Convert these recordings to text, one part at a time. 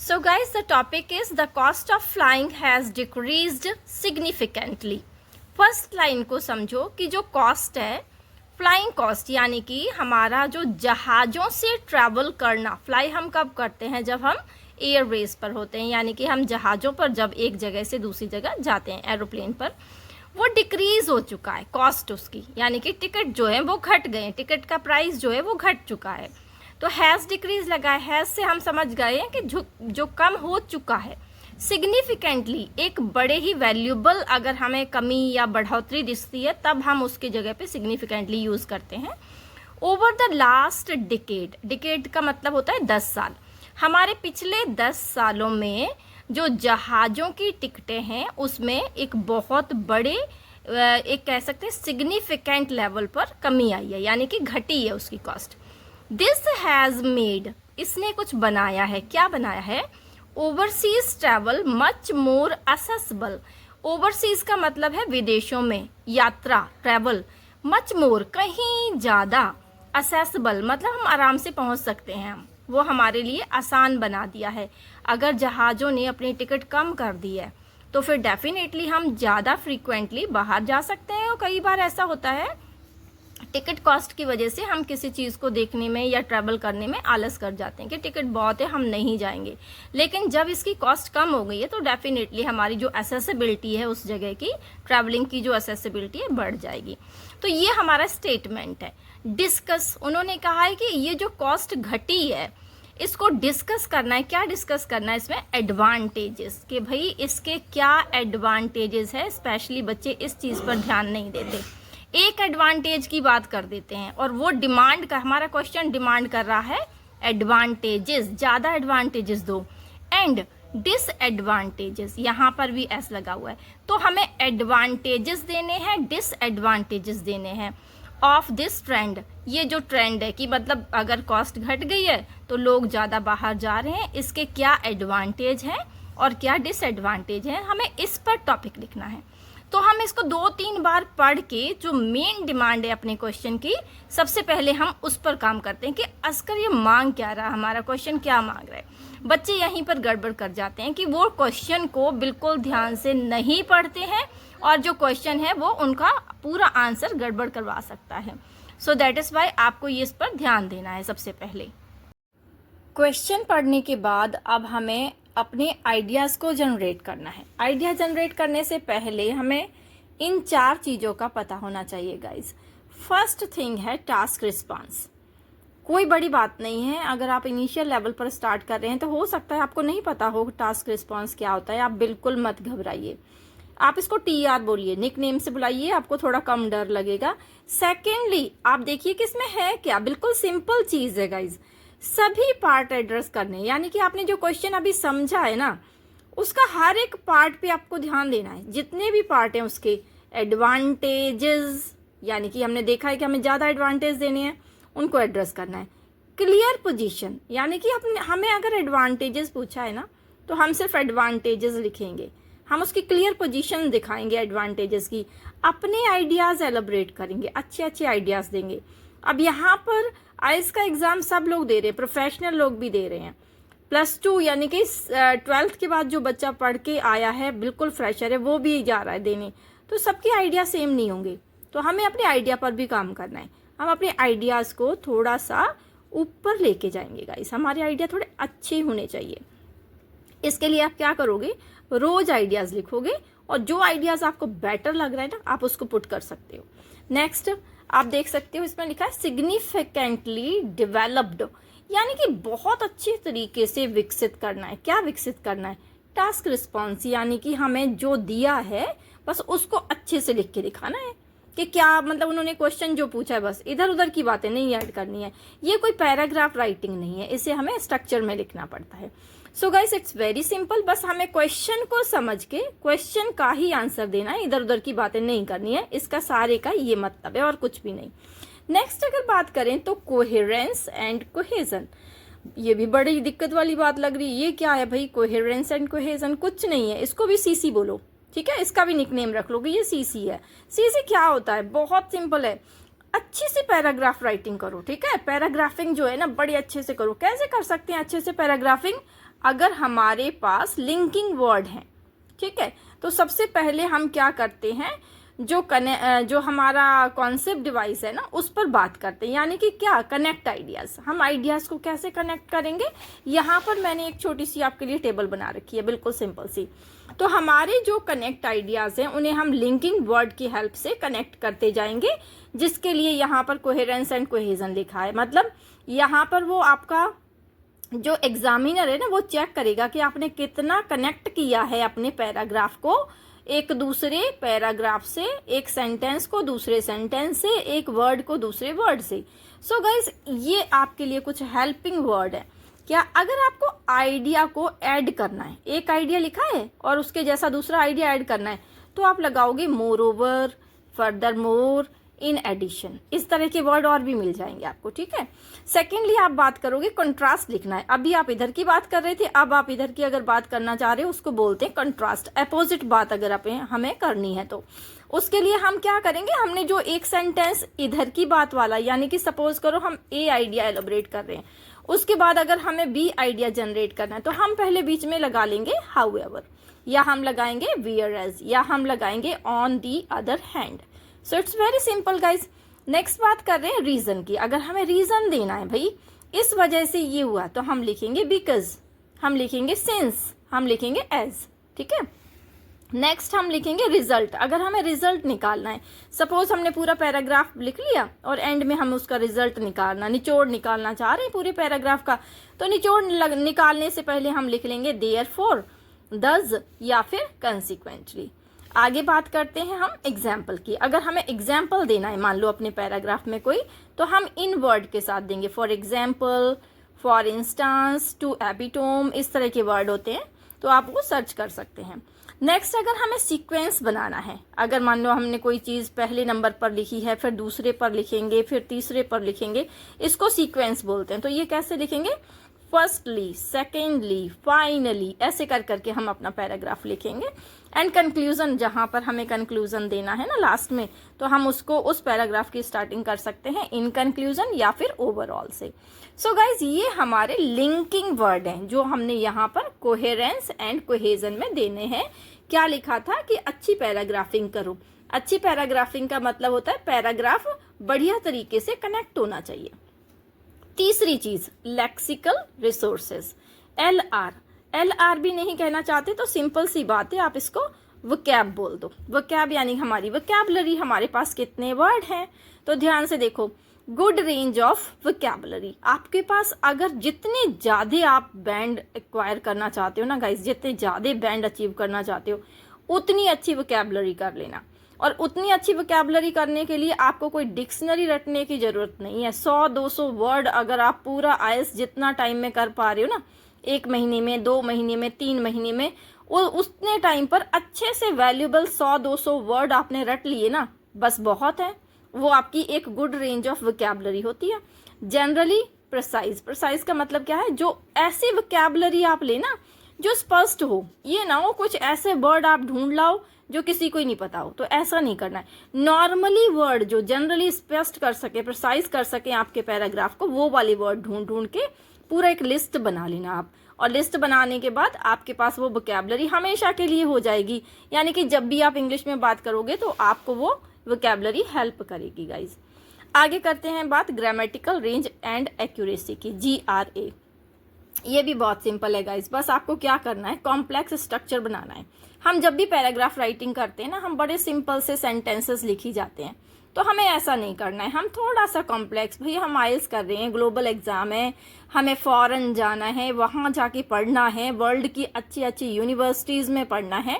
So guys, the topic is the cost of flying has decreased significantly. First line को समझो कि जो cost है, फ्लाइंग कॉस्ट यानी कि हमारा जो जहाज़ों से ट्रैवल करना, फ्लाई हम कब करते हैं? जब हम एयरवेज पर होते हैं, यानी कि हम जहाज़ों पर जब एक जगह से दूसरी जगह जाते हैं एरोप्लेन पर, वो डिक्रीज़ हो चुका है कॉस्ट उसकी, यानी कि टिकट जो है वो घट गए, टिकट का प्राइस जो है वो घट चुका है। तो हैज़ डिक्रीज लगा है, हैज़ से हम समझ गए हैं कि जो कम हो चुका है। सिग्निफिकेंटली एक बड़े ही वैल्यूबल अगर हमें कमी या बढ़ोतरी दिखती है तब हम उसकी जगह पे सिग्निफिकेंटली यूज़ करते हैं। Over the last decade, decade का मतलब होता है 10 साल। हमारे पिछले 10 सालों में जो जहाज़ों की टिकटें हैं उसमें एक बहुत बड़े एक कह सकते हैं सिग्निफिकेंट लेवल पर कमी आई है, यानी कि घटी है उसकी कॉस्ट। दिस हैज़ मेड, इसने कुछ बनाया है, क्या बनाया है? Overseas travel much more accessible. Overseas का मतलब है विदेशों में यात्रा, ट्रैवल। मच मोर कहीं ज़्यादा, असेसिबल मतलब हम आराम से पहुंच सकते हैं, वो हमारे लिए आसान बना दिया है। अगर जहाज़ों ने अपनी टिकट कम कर दी है तो फिर डेफिनेटली हम ज़्यादा फ्रीक्वेंटली बाहर जा सकते हैं। और कई बार ऐसा होता है टिकट कॉस्ट की वजह से हम किसी चीज़ को देखने में या ट्रैवल करने में आलस कर जाते हैं कि टिकट बहुत है, हम नहीं जाएंगे। लेकिन जब इसकी कॉस्ट कम हो गई है तो डेफिनेटली हमारी जो एसेसिबिलिटी है उस जगह की, ट्रैवलिंग की जो एसेसिबिलिटी है बढ़ जाएगी। तो ये हमारा स्टेटमेंट है। डिस्कस, उन्होंने कहा है कि ये जो कॉस्ट घटी है इसको डिस्कस करना है। क्या डिस्कस करना है इसमें? एडवांटेजेस, कि भाई इसके क्या एडवांटेजेस है। स्पेशली बच्चे इस चीज़ पर ध्यान नहीं देते, एक एडवांटेज की बात कर देते हैं और वो डिमांड का, हमारा क्वेश्चन डिमांड कर रहा है एडवांटेजेस, ज़्यादा एडवांटेजेस दो। एंड डिसएडवांटेजेस, यहाँ पर भी एस लगा हुआ है, तो हमें एडवांटेजेस देने हैं, डिसएडवांटेजेस देने हैं ऑफ दिस ट्रेंड। ये जो ट्रेंड है कि मतलब अगर कॉस्ट घट गई है तो लोग ज़्यादा बाहर जा रहे हैं, इसके क्या एडवांटेज हैं और क्या डिसएडवांटेज हैं, हमें इस पर टॉपिक लिखना है। तो हम इसको 2-3 बार पढ़ के जो मेन डिमांड है अपने क्वेश्चन की, सबसे पहले हम उस पर काम करते हैं कि अस्कर ये मांग क्या रहा, हमारा क्वेश्चन क्या मांग रहा है। बच्चे यहीं पर गड़बड़ कर जाते हैं कि वो क्वेश्चन को बिल्कुल ध्यान से नहीं पढ़ते हैं और जो क्वेश्चन है वो उनका पूरा आंसर गड़बड़ करवा सकता है। सो दैट इज़ वाई आपको ये इस पर ध्यान देना है। सबसे पहले क्वेश्चन पढ़ने के बाद अब हमें अपने आइडियाज़ को जनरेट करना है। आइडिया जनरेट करने से पहले हमें इन 4 चीज़ों का पता होना चाहिए गाइज। फर्स्ट थिंग है टास्क रिस्पांस। कोई बड़ी बात नहीं है, अगर आप इनिशियल लेवल पर स्टार्ट कर रहे हैं तो हो सकता है आपको नहीं पता हो टास्क रिस्पांस क्या होता है। आप बिल्कुल मत घबराइए, आप इसको TR बोलिए, निक नेम से बुलाइए, आपको थोड़ा कम डर लगेगा। सेकेंडली आप देखिए कि इसमें है क्या, बिल्कुल सिंपल चीज़ है गाइज। सभी पार्ट एड्रेस करने, यानी कि आपने जो क्वेश्चन अभी समझा है ना उसका हर एक पार्ट पे आपको ध्यान देना है। जितने भी पार्ट हैं उसके एडवांटेजेस, यानी कि हमने देखा है कि हमें ज़्यादा एडवांटेज देने हैं, उनको एड्रेस करना है। क्लियर पोजीशन, यानी कि हमें अगर एडवांटेजेस पूछा है ना तो हम सिर्फ एडवांटेजेस लिखेंगे, हम उसकी क्लियर पोजीशन दिखाएंगे एडवांटेजेस की, अपने आइडियाज़ एलैबोरेट करेंगे, अच्छे अच्छे आइडियाज़ देंगे। अब यहाँ पर आइल्स का एग्ज़ाम सब लोग दे रहे हैं, प्रोफेशनल लोग भी दे रहे हैं। +2 यानी कि 12th के बाद जो बच्चा पढ़ के आया है, बिल्कुल फ्रेशर है, वो भी जा रहा है देने, तो सबके आइडिया सेम नहीं होंगे। तो हमें अपने आइडिया पर भी काम करना है। हम अपने आइडियाज़ को थोड़ा सा ऊपर लेके जाएंगे गाइस, हमारे आइडिया थोड़े अच्छे होने चाहिए। इसके लिए आप क्या करोगे, रोज़ आइडियाज़ लिखोगे और जो आइडियाज़ आपको बेटर लग रहा है ना आप उसको पुट कर सकते हो। नेक्स्ट आप देख सकते हो इसमें लिखा है सिग्निफिकेंटली डेवलप्ड, यानी कि बहुत अच्छे तरीके से विकसित करना है। क्या विकसित करना है? टास्क रिस्पॉन्स, यानी कि हमें जो दिया है बस उसको अच्छे से लिख के दिखाना है कि क्या मतलब उन्होंने क्वेश्चन जो पूछा है बस इधर उधर की बातें नहीं ऐड करनी है। ये कोई पैराग्राफ राइटिंग नहीं है, इसे हमें स्ट्रक्चर में लिखना पड़ता है। So guys it's very simple, बस हमें क्वेश्चन को समझ के क्वेश्चन का ही आंसर देना है, इधर उधर की बातें नहीं करनी है। इसका सारे का ये मतलब है और कुछ भी नहीं। नेक्स्ट अगर बात करें तो कोहेरेंस एंड कोहेजन, ये भी बड़ी दिक्कत वाली बात लग रही है। ये क्या है भाई, कोहेरेंस एंड कोहेजन? कुछ नहीं है, इसको भी CC बोलो, ठीक है, इसका भी निकनेम रख लोगे, ये CC है। CC क्या होता है? बहुत सिंपल है, अच्छी सी पैराग्राफ राइटिंग करो, ठीक है। पैराग्राफिंग जो है ना बड़ी अच्छे से करो। कैसे कर सकते हैं अच्छे से पैराग्राफिंग? अगर हमारे पास लिंकिंग वर्ड है, ठीक है। तो सबसे पहले हम क्या करते हैं, जो हमारा कॉन्सेप्ट डिवाइस है ना, उस पर बात करते हैं, यानी कि क्या, कनेक्ट आइडियाज। हम आइडियाज को कैसे कनेक्ट करेंगे, यहाँ पर मैंने एक छोटी सी आपके लिए टेबल बना रखी है, बिल्कुल सिंपल सी। तो हमारे जो कनेक्ट आइडियाज हैं उन्हें हम लिंकिंग वर्ड की हेल्प से कनेक्ट करते जाएंगे, जिसके लिए यहाँ पर कोहेरेंस एंड कोहेजन लिखा है। मतलब यहाँ पर वो आपका जो एग्जामिनर है ना, वो चेक करेगा कि आपने कितना कनेक्ट किया है अपने पैराग्राफ को एक दूसरे पैराग्राफ से, एक सेंटेंस को दूसरे सेंटेंस से, एक वर्ड को दूसरे वर्ड से। सो गाइज, ये आपके लिए कुछ हेल्पिंग वर्ड है। क्या, अगर आपको आइडिया को ऐड करना है, एक आइडिया लिखा है और उसके जैसा दूसरा आइडिया ऐड करना है, तो आप लगाओगे moreover, furthermore, in addition, इस तरह के वर्ड और भी मिल जाएंगे आपको, ठीक है। सेकेंडली आप बात करोगे, कंट्रास्ट लिखना है। अभी आप इधर की बात कर रहे थे, अब आप इधर की अगर बात करना चाह रहे हो, उसको बोलते हैं कंट्रास्ट, अपोजिट बात अगर हमें करनी है तो उसके लिए हम क्या करेंगे, हमने जो एक सेंटेंस इधर की बात वाला, यानी कि सपोज करो हम ए आइडिया एलोबरेट कर रहे हैं, उसके बाद अगर हमें बी आइडिया जनरेट करना है, तो हम पहले बीच में लगा लेंगे हाउएवर, या हम लगाएंगे व्हेयरएज, या हम लगाएंगे on the other hand. So it's very simple guys. Next बात कर रहे हैं रीजन की। अगर हमें रीजन देना है, भाई इस वजह से ये हुआ, तो हम लिखेंगे बिकॉज, हम लिखेंगे सिंस, हम लिखेंगे एज, ठीक है। नेक्स्ट हम लिखेंगे रिजल्ट। अगर हमें रिजल्ट निकालना है, सपोज हमने पूरा पैराग्राफ लिख लिया और एंड में हम उसका रिजल्ट निकालना, निचोड़ निकालना चाह रहे हैं पूरे पैराग्राफ का, तो निचोड़ निकालने से पहले हम लिख लेंगे देयरफॉर, दस, या फिर कंसिक्वेंटली। आगे बात करते हैं हम एग्जाम्पल की। अगर हमें एग्जाम्पल देना है, मान लो अपने पैराग्राफ में कोई, तो हम इन वर्ड के साथ देंगे, for example, for instance, to epitome, इस तरह के वर्ड होते हैं, तो आप वो सर्च कर सकते हैं। नेक्स्ट, अगर हमें सीक्वेंस बनाना है, अगर मान लो हमने कोई चीज़ पहले नंबर पर लिखी है, फिर दूसरे पर लिखेंगे, फिर तीसरे पर लिखेंगे, इसको सीक्वेंस बोलते हैं। तो ये कैसे लिखेंगे, फर्स्टली, सेकेंडली, फाइनली, ऐसे कर करके हम अपना पैराग्राफ लिखेंगे। एंड कंक्लूजन, जहाँ पर हमें कंक्लूजन देना है ना लास्ट में, तो हम उसको उस पैराग्राफ की स्टार्टिंग कर सकते हैं इन कंक्लूजन या फिर ओवरऑल से। सो गाइज, ये हमारे लिंकिंग वर्ड हैं जो हमने यहाँ पर कोहेरेंस एंड कोहेजन में देने हैं। क्या लिखा था कि अच्छी पैराग्राफिंग करो। अच्छी पैराग्राफिंग का मतलब होता है पैराग्राफ बढ़िया तरीके से कनेक्ट होना चाहिए। तीसरी चीज, लेक्सिकल रिसोर्सेज, LR भी नहीं कहना चाहते तो सिंपल सी बात है, आप इसको वोकैब बोल दो। वोकैब यानी हमारी वोकैबुलरी, हमारे पास कितने वर्ड हैं। तो ध्यान से देखो, गुड रेंज ऑफ वोकैबुलरी, आपके पास अगर जितने ज़्यादा आप बैंड एक्वायर करना चाहते हो ना गाइस, जितने ज़्यादा बैंड अचीव करना चाहते हो, उतनी अच्छी वोकैबुलरी कर लेना। और उतनी अच्छी वोकैबुलरी करने के लिए आपको कोई डिक्शनरी रटने की ज़रूरत नहीं है। 100-200 वर्ड अगर आप पूरा आईएलटीएस जितना टाइम में कर पा रहे हो ना, 1 महीने में, 2 महीने में, 3 महीने में, वो उतने टाइम पर अच्छे से वैल्यूबल 100-200 वर्ड आपने रट लिए ना, बस बहुत है। वो आपकी एक गुड रेंज ऑफ वोकैबुलरी होती है। जनरली प्रिसाइज का मतलब क्या है, जो ऐसी वोकैबुलरी आप लेना जो स्पष्ट हो, ये ना हो कुछ ऐसे वर्ड आप ढूंढ लाओ जो किसी को ही नहीं पता हो, तो ऐसा नहीं करना है। नॉर्मली वर्ड जो जनरली स्पष्ट कर सके, प्रिसाइज कर सके आपके पैराग्राफ को, वो वाले वर्ड ढूंढ ढूंढ के पूरा एक लिस्ट बना लेना आप। और लिस्ट बनाने के बाद आपके पास वो वोकैबुलरी हमेशा के लिए हो जाएगी, यानी कि जब भी आप इंग्लिश में बात करोगे तो आपको वो वोकैबुलरी हेल्प करेगी गाइज। आगे करते हैं बात ग्रामेटिकल रेंज एंड एक्यूरेसी की, GRA। ये भी बहुत सिंपल है गाइज, बस आपको क्या करना है, कॉम्प्लेक्स स्ट्रक्चर बनाना है। हम जब भी पैराग्राफ राइटिंग करते हैं ना, हम बड़े सिंपल से सेंटेंसेस लिखी जाते हैं, तो हमें ऐसा नहीं करना है। हम थोड़ा सा कॉम्प्लेक्स, भैया हम आईएलटीएस कर रहे हैं, ग्लोबल एग्जाम है, हमें फॉरेन जाना है, वहाँ जाके पढ़ना है, वर्ल्ड की अच्छी अच्छी यूनिवर्सिटीज़ में पढ़ना है,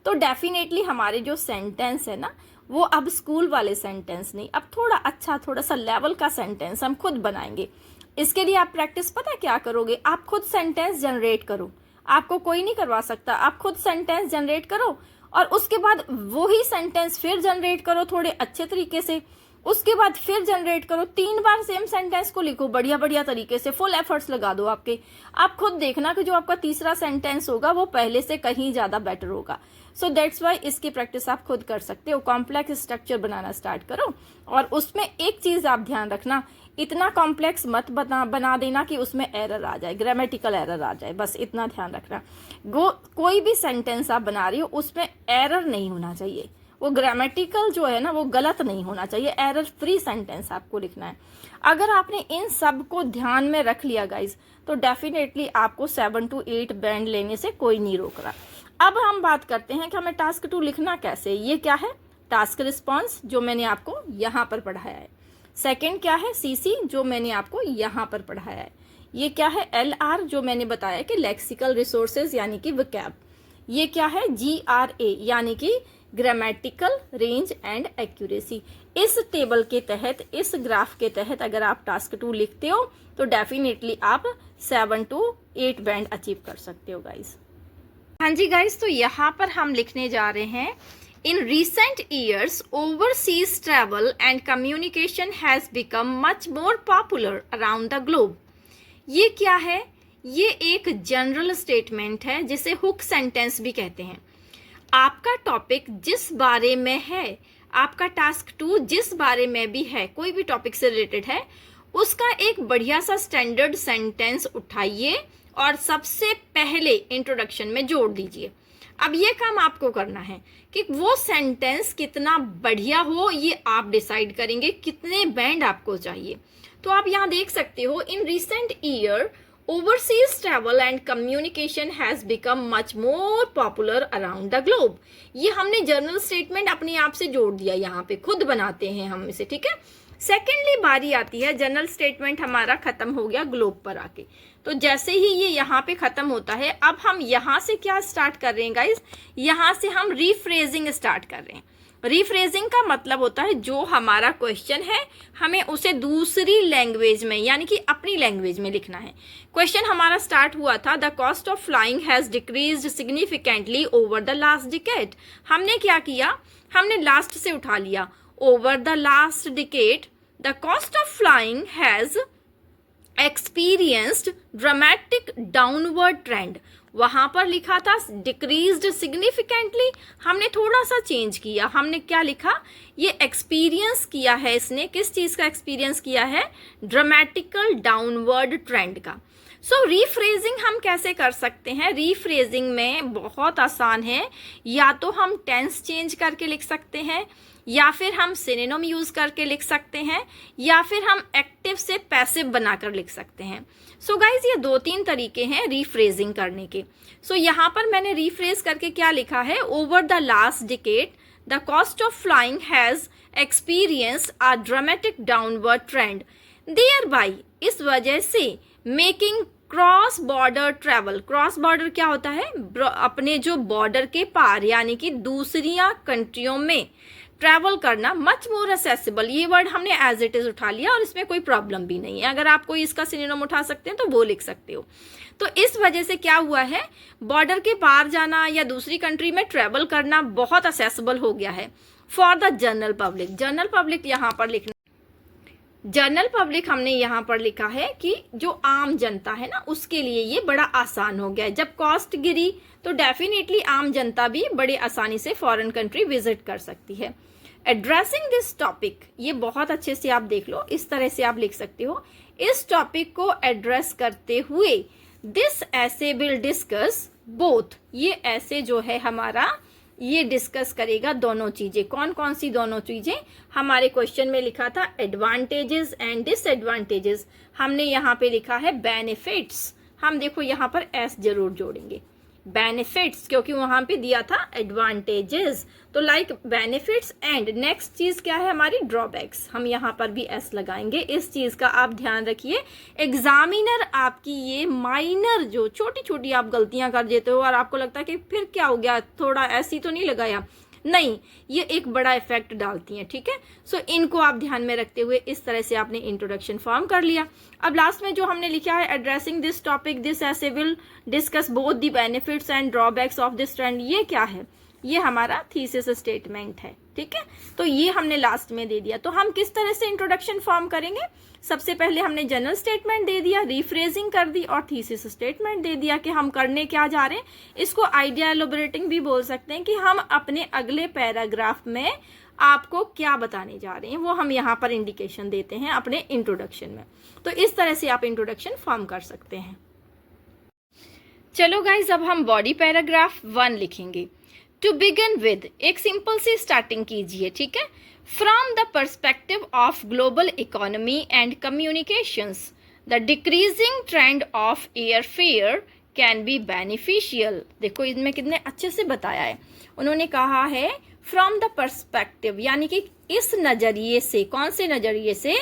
तो डेफिनेटली हमारे जो सेंटेंस है ना, वो अब स्कूल वाले सेंटेंस नहीं, अब थोड़ा अच्छा, थोड़ा सा लेवल का सेंटेंस हम खुद बनाएंगे। इसके लिए आप प्रैक्टिस पता क्या करोगे, आप खुद सेंटेंस जनरेट करो, आपको कोई नहीं करवा सकता। आप खुद सेंटेंस जनरेट करो और उसके बाद वही सेंटेंस फिर जनरेट करो थोड़े अच्छे तरीके से, उसके बाद फिर जनरेट करो, 3 बार सेम सेंटेंस को लिखो बढ़िया बढ़िया तरीके से, फुल एफर्ट्स लगा दो आपके। आप खुद देखना कि जो आपका तीसरा सेंटेंस होगा वो पहले से कहीं ज़्यादा बेटर होगा। सो दैट्स वाई इसकी प्रैक्टिस आप खुद कर सकते हो। कॉम्प्लेक्स स्ट्रक्चर बनाना स्टार्ट करो और उसमें एक चीज़ आप ध्यान रखना, इतना कॉम्प्लेक्स मत बना देना कि उसमें एरर आ जाए, ग्रामेटिकल एरर आ जाए, बस इतना ध्यान रखना। कोई भी सेंटेंस आप बना रही हो उसमें एरर नहीं होना चाहिए, वो ग्रामेटिकल जो है ना वो गलत नहीं होना चाहिए, एरर फ्री सेंटेंस आपको लिखना है। अगर आपने इन सब को ध्यान में रख लिया गाइज तो डेफिनेटली आपको 7 to 8 बैंड लेने से कोई नहीं रोक रहा। अब हम बात करते हैं कि हमें टास्क 2 लिखना कैसे। ये क्या है, टास्क रिस्पॉन्स, जो मैंने आपको यहाँ पर पढ़ाया है। सेकेंड क्या है, सीसी, जो मैंने आपको यहाँ पर पढ़ाया है। ये क्या है, LR, जो मैंने बताया कि लेक्सिकल रिसोर्सेज यानी कि वोकैब। ये क्या है, GRA यानी कि ग्रामेटिकल रेंज एंड एक्यूरेसी। इस टेबल के तहत, इस ग्राफ के तहत अगर आप टास्क 2 लिखते हो तो डेफिनेटली आप 7 to 8 बैंड अचीव कर सकते हो गाइज। हाँ जी गाइज, तो यहाँ पर हम लिखने जा रहे हैं, इन recent years overseas travel and communication has become much more popular around the globe। ये क्या है, ये एक जनरल स्टेटमेंट है जिसे हुक सेंटेंस भी कहते हैं। आपका टॉपिक जिस बारे में है, आपका टास्क 2 जिस बारे में भी है, कोई भी टॉपिक से रिलेटेड है, उसका एक बढ़िया सा स्टैंडर्ड सेंटेंस उठाइए और सबसे पहले इंट्रोडक्शन में जोड़ दीजिए। अब ये काम आपको करना है कि वो सेंटेंस कितना बढ़िया हो, ये आप डिसाइड करेंगे कितने बैंड आपको चाहिए। तो आप यहाँ देख सकते हो, in recent year overseas travel and communication has become much more popular around the globe। ये हमने जर्नल स्टेटमेंट अपने आप से जोड़ दिया, यहाँ पे खुद बनाते हैं हम इसे, ठीक है। सेकेंडली बारी आती है, जनरल स्टेटमेंट हमारा खत्म हो गया ग्लोब पर आके, तो जैसे ही ये यहाँ पे खत्म होता है, अब हम यहाँ से क्या स्टार्ट कर रहे हैं गाइज, यहाँ से हम रीफ्रेजिंग स्टार्ट कर रहे हैं। रीफ्रेजिंग का मतलब होता है जो हमारा क्वेश्चन है हमें उसे दूसरी लैंग्वेज में यानी कि अपनी लैंग्वेज में लिखना है। क्वेश्चन हमारा स्टार्ट हुआ था, the cost of flying has decreased significantly over the last decade. हमने क्या किया, हमने लास्ट से उठा लिया, over the last decade the cost of flying has experienced dramatic downward trend. वहां पर लिखा था डिक्रीज्ड सिग्निफिकेंटली, हमने थोड़ा सा चेंज किया, हमने क्या लिखा, ये एक्सपीरियंस किया है इसने, किस चीज का एक्सपीरियंस किया है, ड्रामेटिकल डाउनवर्ड ट्रेंड का। सो रीफ्रेजिंग हम कैसे कर सकते हैं, रीफ्रेजिंग में बहुत आसान है, या तो हम टेंस चेंज करके लिख सकते हैं, या फिर हम सिनोनिम यूज करके लिख सकते हैं, या फिर हम एक्टिव से पैसिव बनाकर लिख सकते हैं। सो गाइज ये 2-3 तरीके हैं रीफ्रेजिंग करने के। सो यहाँ पर मैंने रीफ्रेज करके क्या लिखा है, over the last decade the cost of flying has experienced a dramatic downward trend, thereby, इस वजह से, making cross border travel. Cross border क्या होता है, अपने जो बॉर्डर के पार यानी कि दूसरी कंट्रियों में ट्रैवल करना, मच मोर एक्सेसिबल। ये वर्ड हमने एज इट इज उठा लिया और इसमें कोई प्रॉब्लम भी नहीं है, अगर आप कोई इसका सिनोनिम उठा सकते हैं तो वो लिख सकते हो। तो इस वजह से क्या हुआ है, बॉर्डर के पार जाना या दूसरी कंट्री में ट्रैवल करना बहुत एक्सेसिबल हो गया है for the general public. General public यहाँ पर लिखना, जनरल पब्लिक हमने यहाँ पर लिखा है कि जो आम जनता है ना उसके लिए ये बड़ा आसान हो गया है। जब कॉस्ट गिरी तो डेफिनेटली आम जनता भी बड़े आसानी से फॉरेन कंट्री विजिट कर सकती है। एड्रेसिंग दिस टॉपिक, ये बहुत अच्छे से आप देख लो, इस तरह से आप लिख सकते हो, इस टॉपिक को एड्रेस करते हुए दिस ऐसे विल डिस्कस बोथ, ये ऐसे जो है हमारा ये डिस्कस करेगा दोनों चीजें। कौन कौन सी दोनों चीजें, हमारे क्वेश्चन में लिखा था एडवांटेजेस एंड डिसएडवांटेजेस, हमने यहाँ पे लिखा है बेनिफिट्स। हम देखो यहाँ पर एस जरूर जोड़ेंगे, बेनिफिट्स, क्योंकि वहां पे दिया था एडवांटेजेस, तो लाइक बेनिफिट्स। एंड नेक्स्ट चीज क्या है हमारी, ड्रॉबैक्स, हम यहाँ पर भी एस लगाएंगे। इस चीज का आप ध्यान रखिए, एग्जामिनर आपकी ये माइनर जो छोटी छोटी आप गलतियां कर देते हो और आपको लगता है कि फिर क्या हो गया, थोड़ा ऐसी तो नहीं लगाया, नहीं, ये एक बड़ा इफेक्ट डालती हैं, ठीक है। सो इनको आप ध्यान में रखते हुए इस तरह से आपने इंट्रोडक्शन फॉर्म कर लिया। अब लास्ट में जो हमने लिखा है एड्रेसिंग दिस टॉपिक दिस ऐसे will discuss both the benefits and drawbacks of this trend, ये क्या है, ये हमारा थीसिस स्टेटमेंट है, ठीक है। तो ये हमने लास्ट में दे दिया। तो हम किस तरह से इंट्रोडक्शन फॉर्म करेंगे? सबसे पहले हमने जनरल स्टेटमेंट दे दिया, रिफ्रेजिंग कर दी और थीसिस स्टेटमेंट दे दिया कि हम करने क्या जा रहे हैं। इसको आइडिया एलोबरेटिंग भी बोल सकते हैं कि हम अपने अगले पैराग्राफ में आपको क्या बताने जा रहे हैं, वो हम यहाँ पर इंडिकेशन देते हैं अपने इंट्रोडक्शन में। तो इस तरह से आप इंट्रोडक्शन फॉर्म कर सकते हैं। चलो गाइज, अब हम बॉडी पैराग्राफ 1 लिखेंगे। टू बिगिन विद, एक सिंपल सी स्टार्टिंग कीजिए, ठीक है। From the perspective of global economy and communications, the decreasing trend of airfare can be beneficial. देखो इनमें कितने अच्छे से बताया है। उन्होंने कहा है फ्रॉम द पर्सपेक्टिव, यानी कि इस नजरिए से, कौन से नजरिए से?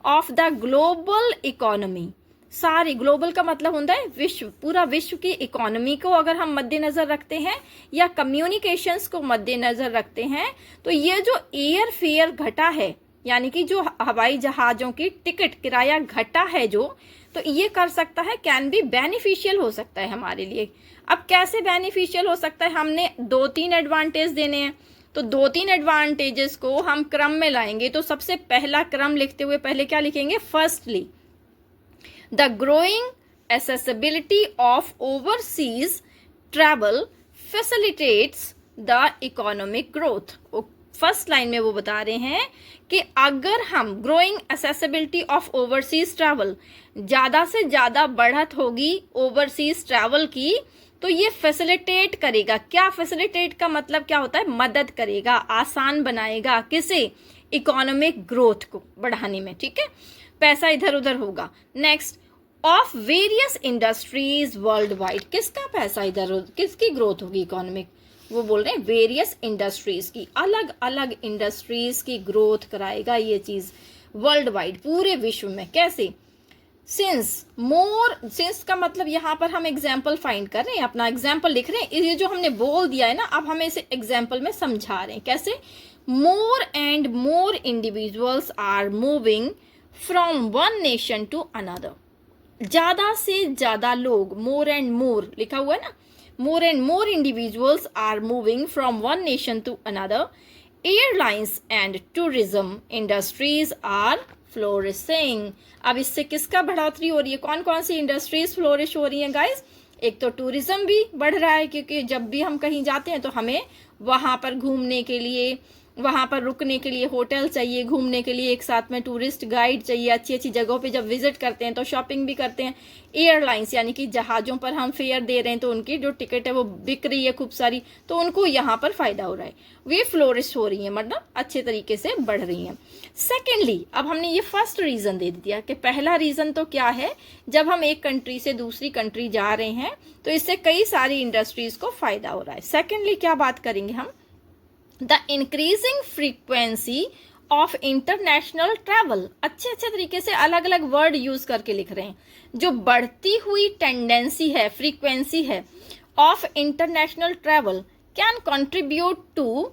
ऑफ द ग्लोबल इकोनॉमी, सारी ग्लोबल का मतलब होता है विश्व, पूरा विश्व की इकोनॉमी को अगर हम मद्देनजर रखते हैं या कम्युनिकेशंस को मद्देनजर रखते हैं, तो ये जो एयर फेयर घटा है, यानी कि जो हवाई जहाजों की टिकट किराया घटा है जो, तो ये कर सकता है, कैन बी बेनिफिशियल हो सकता है हमारे लिए। अब कैसे बेनिफिशियल हो सकता है? हमने 2-3 एडवांटेज देने हैं, तो 2-3 एडवांटेजेस को हम क्रम में लाएंगे। तो सबसे पहला क्रम लिखते हुए पहले क्या लिखेंगे? Firstly, the growing accessibility of overseas travel facilitates the economic growth। First line में वो बता रहे हैं कि अगर हम growing accessibility of overseas travel, ज़्यादा से ज़्यादा बढ़त होगी ओवरसीज ट्रैवल की, तो ये फैसिलिटेट करेगा। क्या फैसिलिटेट का मतलब क्या होता है? मदद करेगा, आसान बनाएगा, किसे? इकोनॉमिक ग्रोथ को बढ़ाने में, ठीक है। पैसा इधर उधर होगा। Next, of various industries world wide, किसका पैसा इधर उधर, किसकी ग्रोथ होगी इकोनॉमिक? वो बोल रहे हैं वेरियस इंडस्ट्रीज की, अलग अलग इंडस्ट्रीज की ग्रोथ कराएगा ये चीज वर्ल्ड वाइड, पूरे विश्व में। कैसे? सिंस का मतलब यहाँ पर हम एग्जाम्पल फाइंड कर रहे हैं, अपना एग्जाम्पल लिख रहे हैं। ये जो हमने बोल दिया है ना, अब हमें इसे एग्जाम्पल में समझा रहे हैं। कैसे? More and more individuals are moving from one nation to another, ज्यादा से ज्यादा लोग, मोर एंड मोर लिखा हुआ है ना, more and more individuals are moving from one nation to another, airlines and tourism industries are flourishing. अब इससे किसका बढ़ोतरी हो रही है? कौन कौन सी इंडस्ट्रीज फ्लोरिश हो रही हैं गाइस? एक तो टूरिज्म भी बढ़ रहा है, क्योंकि जब भी हम कहीं जाते हैं तो हमें वहां पर घूमने के लिए, वहां पर रुकने के लिए होटल चाहिए, घूमने के लिए एक साथ में टूरिस्ट गाइड चाहिए, अच्छी अच्छी जगहों पे जब विजिट करते हैं तो शॉपिंग भी करते हैं। एयरलाइंस यानी कि जहाजों पर हम फेयर दे रहे हैं, तो उनकी जो टिकट है वो बिक रही है खूब सारी, तो उनको यहाँ पर फायदा हो रहा है, वे फ्लोरिश हो रही है, मतलब अच्छे तरीके से बढ़ रही हैं। सेकेंडली, अब हमने ये फर्स्ट रीजन दे दिया कि पहला रीजन तो क्या है, जब हम एक कंट्री से दूसरी कंट्री जा रहे हैं तो इससे कई सारी इंडस्ट्रीज को फायदा हो रहा है। सेकेंडली क्या बात करेंगे हम? The increasing frequency of international travel. अच्छे अच्छे तरीके से अलग अलग वर्ड यूज करके लिख रहे हैं। जो बढ़ती हुई टेंडेंसी है, फ्रीक्वेंसी है of international travel can contribute to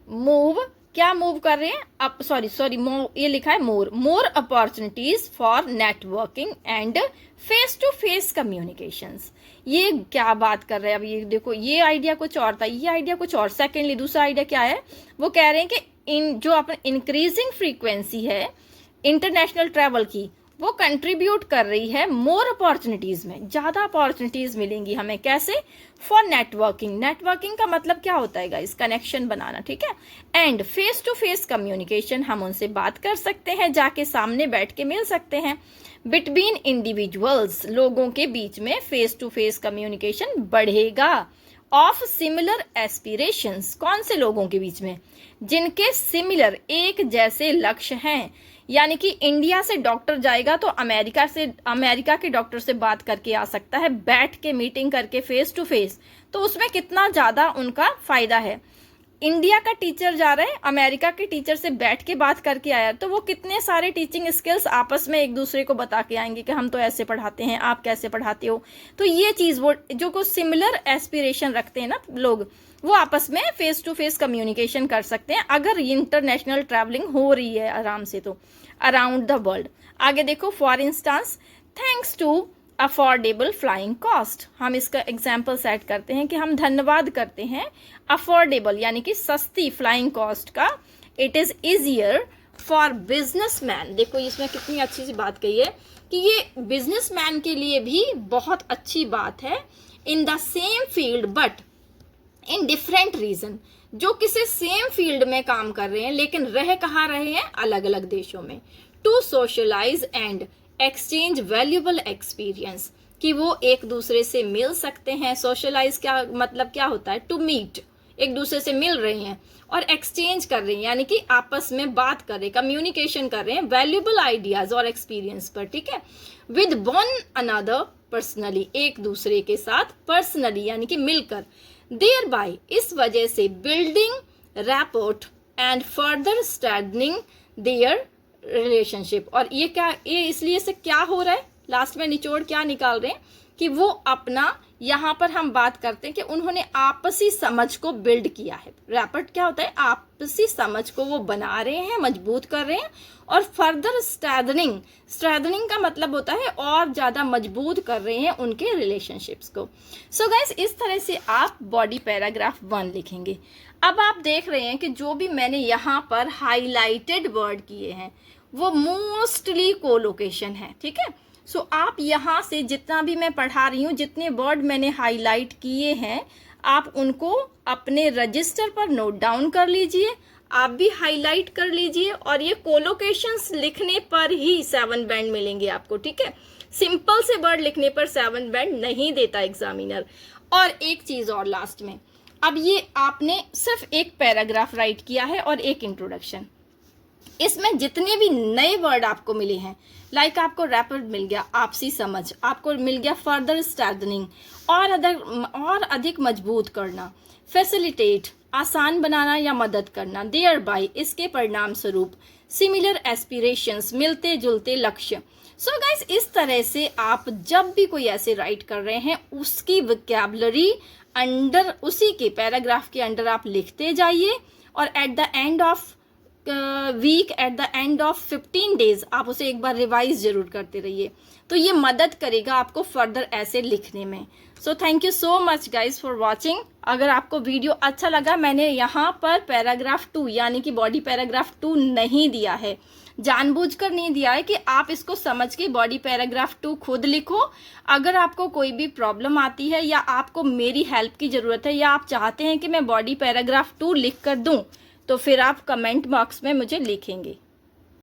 move, क्या मूव कर रहे हैं? अब सॉरी ये लिखा है more opportunities for networking and face to face communications. ये क्या बात कर रहे हैं? अब ये देखो, ये आइडिया कुछ और था, ये आइडिया कुछ और। सेकेंडली दूसरा आइडिया क्या है? वो कह रहे हैं कि जो अपने इंक्रीजिंग फ्रीक्वेंसी है इंटरनेशनल ट्रैवल की, वो कंट्रीब्यूट कर रही है मोर अपॉर्चुनिटीज में, ज्यादा अपॉर्चुनिटीज मिलेंगी हमें। कैसे? For networking. नेटवर्किंग का मतलब क्या होता है गाइस? कनेक्शन बनाना, ठीक है। And face to face communication, हम उनसे बात कर सकते हैं, जाके सामने बैठ के मिल सकते हैं। बिटवीन इंडिविजुअल्स, लोगों के बीच में फेस टू फेस कम्युनिकेशन बढ़ेगा। ऑफ सिमिलर एस्पिरेशंस, कौन से लोगों के बीच में? जिनके सिमिलर, एक जैसे लक्ष्य हैं। यानी कि इंडिया से डॉक्टर जाएगा तो अमेरिका के डॉक्टर से बात करके आ सकता है, बैठ के मीटिंग करके फेस टू फेस, तो उसमें कितना ज्यादा उनका फायदा है। इंडिया का टीचर जा रहा है, अमेरिका के टीचर से बैठ के बात करके आया, तो वो कितने सारे टीचिंग स्किल्स आपस में एक दूसरे को बता के आएंगे कि हम तो ऐसे पढ़ाते हैं, आप कैसे पढ़ाते हो। तो ये चीज, वो जो को सिमिलर एस्पिरेशन रखते हैं ना लोग, वो आपस में फेस टू फेस कम्युनिकेशन कर सकते हैं अगर इंटरनेशनल ट्रैवलिंग हो रही है आराम से, तो अराउंड द वर्ल्ड। आगे देखो, for instance, thanks to affordable flying cost. हम इसका एग्जाम्पल सेट करते हैं कि हम धन्यवाद करते हैं अफोर्डेबल यानी कि सस्ती फ्लाइंग कॉस्ट का। It is easier for businessman. देखो इसमें कितनी अच्छी सी बात कही है कि ये बिजनेसमैन के लिए भी बहुत अच्छी बात है। In the same field but in different region, जो किसी सेम फील्ड में काम कर रहे हैं लेकिन रह कहाँ रहे हैं, अलग अलग देशों में। To socialise and exchange valuable experience, कि वो एक दूसरे से मिल सकते हैं। सोशलाइज क्या मतलब क्या होता है, टू मीट, एक दूसरे से मिल रहे हैं, और एक्सचेंज कर रहे हैं यानी कि आपस में बात कर रहे हैं, कम्युनिकेशन कर रहे हैं वैल्यूएबल आइडियाज और एक्सपीरियंस पर, ठीक है। विद वन अनदर पर्सनली, एक दूसरे के साथ पर्सनली यानी कि मिलकर। देयर बाय, इस वजह से building rapport and further strengthening their relationship. और ये क्या, ये इसलिए से क्या हो रहा है, लास्ट में निचोड़ क्या निकाल रहे हैं कि वो अपना, यहाँ पर हम बात करते हैं कि उन्होंने आपसी समझ को बिल्ड किया है। रैपोर्ट क्या होता है, आपसी समझ को वो बना रहे हैं, मजबूत कर रहे हैं, और फर्दर स्ट्रेंथनिंग, स्ट्रेंथनिंग का मतलब होता है और ज़्यादा मजबूत कर रहे हैं उनके रिलेशनशिप्स को। सो गाइस, इस तरह से आप बॉडी पैराग्राफ 1 लिखेंगे। अब आप देख रहे हैं कि जो भी मैंने यहाँ पर हाईलाइटेड वर्ड किए हैं वो मोस्टली कोलोकेशन है, ठीक है। सो आप यहाँ से जितना भी मैं पढ़ा रही हूँ, जितने वर्ड मैंने हाईलाइट किए हैं, आप उनको अपने रजिस्टर पर नोट डाउन कर लीजिए, आप भी हाईलाइट कर लीजिए, और ये कोलोकेशंस लिखने पर ही 7 बैंड मिलेंगे आपको, ठीक है। सिंपल से वर्ड लिखने पर 7 बैंड नहीं देता एग्जामिनर। और एक चीज़ और लास्ट में, अब ये आपने सिर्फ एक पैराग्राफ राइट किया है और एक इंट्रोडक्शन। इसमें जितने भी नए वर्ड आपको मिले हैं, लाइक आपको रैपिड मिल गया, आपसी समझ, आपको मिल गया फर्दर स्ट्रेंथनिंग, और अधिक मजबूत करना, फैसिलिटेट, आसान बनाना या मदद करना, देयर बाय, इसके परिणाम स्वरूप, सिमिलर एस्पिरेशंस, मिलते जुलते लक्ष्य। सो गाइस, इस तरह से आप जब भी कोई ऐसे राइट कर रहे हैं, उसकी वोकैबुलरी अंडर, उसी के पैराग्राफ के अंडर आप लिखते जाइए, और at the end of week, at the end of 15 days आप उसे एक बार रिवाइज जरूर करते रहिए। तो ये मदद करेगा आपको फर्दर ऐसे लिखने में। So thank you so much guys for watching. अगर आपको वीडियो अच्छा लगा, मैंने यहाँ पर पैराग्राफ 2 यानी कि बॉडी पैराग्राफ 2 नहीं दिया है, जानबूझकर नहीं दिया है कि आप इसको समझ के बॉडी पैराग्राफ 2 खुद लिखो। अगर आपको कोई भी प्रॉब्लम आती है, या आपको मेरी हेल्प की ज़रूरत है, या आप चाहते हैं कि मैं बॉडी पैराग्राफ 2 लिख कर दूँ, तो फिर आप कमेंट बॉक्स में मुझे लिखेंगे।